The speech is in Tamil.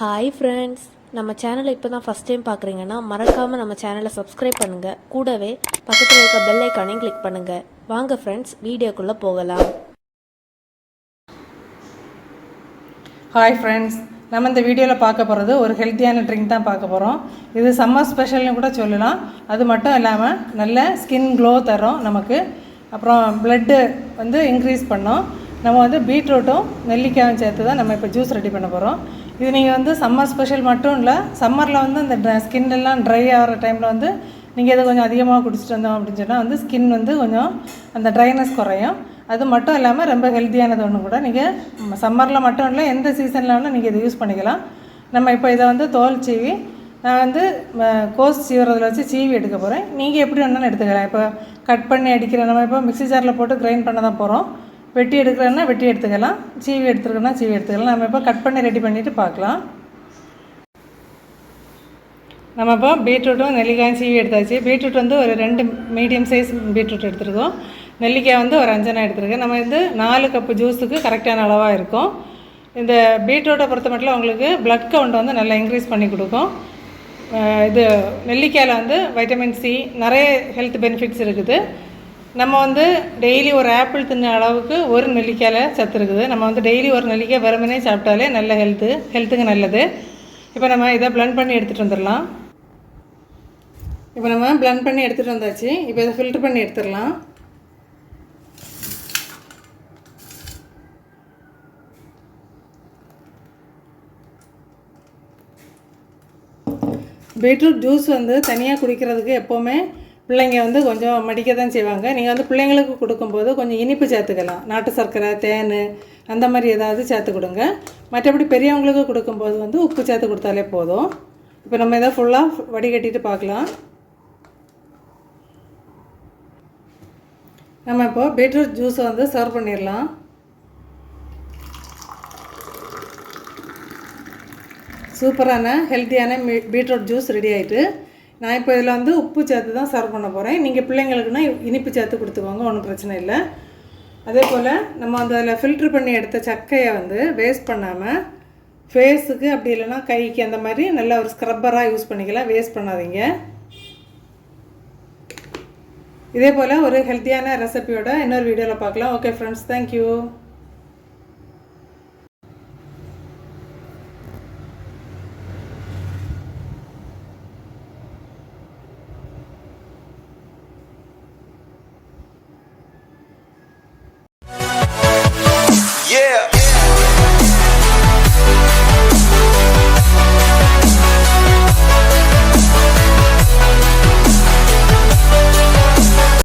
ஹாய் ஃப்ரெண்ட்ஸ், நம்ம சேனலை இப்போ தான் ஃபஸ்ட் டைம் பார்க்குறீங்கன்னா மறக்காமல் நம்ம சேனலை சப்ஸ்கிரைப் பண்ணுங்கள். கூடவே பக்கத்தில் இருக்க பெல் ஐக்கானையும் கிளிக் பண்ணுங்கள். வாங்க ஃப்ரெண்ட்ஸ், வீடியோக்குள்ளே போகலாம். ஹாய் ஃப்ரெண்ட்ஸ், நம்ம இந்த வீடியோவில் பார்க்க போகிறது ஒரு ஹெல்த்தியான ட்ரிங்க் தான் பார்க்க போகிறோம். இது சம்மர் ஸ்பெஷல்னு கூட சொல்லலாம். அது மட்டும் இல்லாமல் நல்ல ஸ்கின் க்ளோ தரும் நமக்கு. அப்புறம் ப்ளட்டு இன்க்ரீஸ் பண்ணோம். நம்ம பீட்ரூட்டும் நெல்லிக்காயும் சேர்த்து தான் நம்ம இப்போ ஜூஸ் ரெடி பண்ண போகிறோம். இது நீங்கள் சம்மர் ஸ்பெஷல் மட்டும் இல்லை, சம்மரில் இந்த ஸ்கின்னெல்லாம் ட்ரை ஆகிற டைமில் நீங்கள் இதை கொஞ்சம் அதிகமாக குடிச்சிட்டு வந்தோம் அப்படின்னு சொன்னால் ஸ்கின் கொஞ்சம் அந்த ட்ரைனஸ் குறையும். அது மட்டும் இல்லாமல் ரொம்ப ஹெல்த்தியானது ஒன்று கூட. நீங்கள் சம்மரில் மட்டும் இல்லை, எந்த சீசனில் வேணால் நீங்கள் இதை யூஸ் பண்ணிக்கலாம். நம்ம இப்போ இதை தோல் சீவி நான் கோஸ் சீவுறதில் வச்சு சீவி எடுக்க போகிறேன். நீங்கள் எப்படி வேணாலும் எடுத்துக்கலாம். இப்போ கட் பண்ணி அடிக்கிறேன், நம்ம இப்போ மிக்ஸி ஜாரில் போட்டு கிரைண்ட் பண்ண தான் போகிறோம். வெட்டி எடுக்கிறேன்னா வெட்டி எடுத்துக்கலாம், சீவி எடுத்துருக்கோன்னா சீவி எடுத்துக்கலாம். நம்ம இப்போ கட் பண்ணி ரெடி பண்ணிவிட்டு பார்க்கலாம். நம்ம இப்போ பீட்ரூட்டும் நெல்லிக்காயும் சீவி எடுத்தாச்சு. பீட்ரூட் ஒரு 2 மீடியம் சைஸ் பீட்ரூட் எடுத்துருக்கோம். நெல்லிக்காய் ஒரு 5 எடுத்துருக்கேன். நம்ம 4 கப்பு ஜூஸுக்கு கரெக்டான அளவாக இருக்கும். இந்த பீட்ரூட்டை பொறுத்த மட்டும் உங்களுக்கு ப்ளட் கவுண்ட் நல்லா இன்க்ரீஸ் பண்ணி கொடுக்கும். இது நெல்லிக்காயில் வைட்டமின் சி நிறைய ஹெல்த் பெனிஃபிட்ஸ் இருக்குது. நம்ம டெய்லி ஒரு ஆப்பிள் தின்ன அளவுக்கு ஒரு நெல்லிக்காயில் சத்து இருக்குது. நம்ம டெய்லி ஒரு நெல்லிக்காய் வெறுமனே சாப்பிட்டாலே நல்ல ஹெல்த்துக்கு நல்லது. இப்போ நம்ம இதை பிளெண்ட் பண்ணி எடுத்துகிட்டு வந்துடலாம். இப்போ நம்ம பிளெண்ட் பண்ணி எடுத்துகிட்டு வந்தாச்சு. இப்போ இதை ஃபில்டர் பண்ணி எடுத்துடலாம். பீட்ரூட் ஜூஸ் தனியாக குடிக்கிறதுக்கு எப்போவுமே பிள்ளைங்க கொஞ்சம் மடிக்க தான் செய்வாங்க. நீங்கள் பிள்ளைங்களுக்கு கொடுக்கும்போது கொஞ்சம் இனிப்பு சேர்த்துக்கலாம். நாட்டு சர்க்கரை, தேன் அந்த மாதிரி ஏதாவது சேர்த்து கொடுங்க. மற்றபடி பெரியவங்களுக்கு கொடுக்கும்போது உப்பு சேர்த்து கொடுத்தாலே போதும். இப்போ நம்ம இதை ஃபுல்லாக வடிகட்டிட்டு பார்க்கலாம். நம்ம இப்போது பீட்ரூட் ஜூஸை சர்வ் பண்ணிடலாம். சூப்பரான ஹெல்த்தியான பீட்ரூட் ஜூஸ் ரெடி ஆகிட்டு, நான் இப்போ இதில் உப்பு சேர்த்து தான் சர்வ் பண்ண போகிறேன். நீங்கள் பிள்ளைங்களுக்குன்னா இனிப்பு சேர்த்து கொடுத்துக்கோங்க, ஒன்றும் பிரச்சனை இல்லை. அதே போல் நம்ம அதில் ஃபில்ட்ரு பண்ணி எடுத்த சக்கையை வேஸ்ட் பண்ணாமல் ஃபேஸுக்கு அப்படி இல்லைன்னா கைக்கு அந்த மாதிரி நல்ல ஒரு ஸ்க்ரப்பராக யூஸ் பண்ணிக்கலாம். வேஸ்ட் பண்ணாதீங்க. இதே போல் ஒரு ஹெல்த்தியான ரெசிபியோட இன்னொரு வீடியோவில் பார்க்கலாம். Okay friends, thank you.